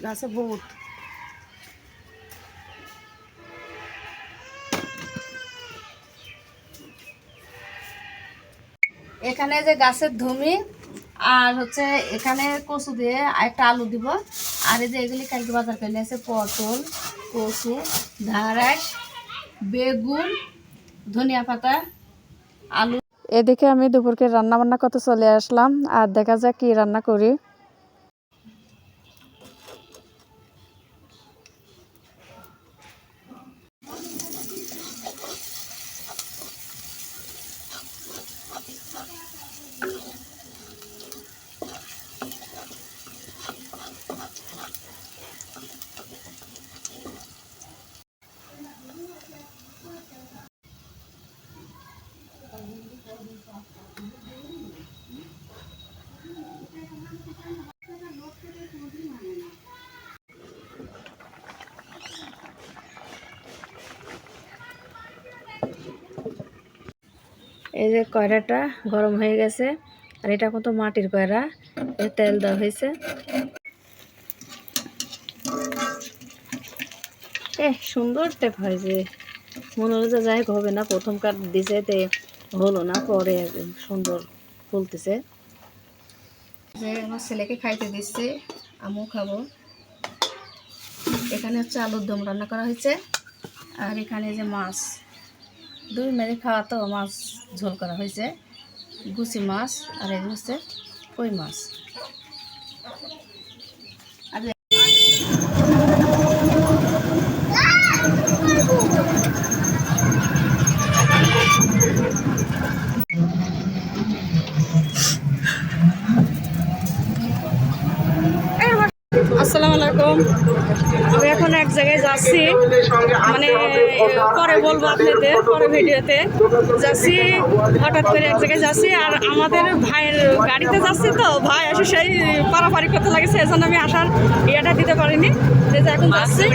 গাছে বহুত। এখানে যে গাছের ধুমি আর হচ্ছে এখানে কচু দিয়ে একটা আলু দিব। আর এই যে এগুলি কালকে বাজার করে নিয়েছে, পটল, কচু, ঢ্যাঁড়স, বেগুন, ধনিয়া পাতা, আলু। এদিকে আমি দুপুরকে রান্না বান্না করতে চলে আসলাম, আর দেখা যাক কি রান্না করি। এই যে কয়রাটা গরম হয়ে গেছে, আর এটা কত মাটির কয়রা, তেল দেওয়া হয়েছে। সুন্দর টেপ হয়েছে, মনে হলো যে যাই হবে না, প্রথম কাট দিছে তে হলো না, পরে সুন্দর ফুলতেছে। যে আমার ছেলেকে খাইতে দিচ্ছে, আমিও খাবো। এখানে হচ্ছে আলুর দম রান্না করা হয়েছে, আর এখানে যে মাছ, দুই মেরে খাওয়া তো মাছ ঝোল করা হয়েছে, গুছি মাছ, আর এই হচ্ছে কই মাছ। আসসালামু আলাইকুম। আমি এখন এক জায়গায় যাচ্ছি, মানে পরে বলবো আপনাদের, পরে ভিডিওতে যাচ্ছি। হঠাৎ করে এক জায়গায় যাচ্ছি, আর আমাদের ভাইয়ের গাড়িতে যাচ্ছি, তো ভাই আসে সেই পারাপারি করতে লাগেছে, এজন্য আমি আসার ইয়েটা দিতে পারিনি। এখন যাচ্ছি।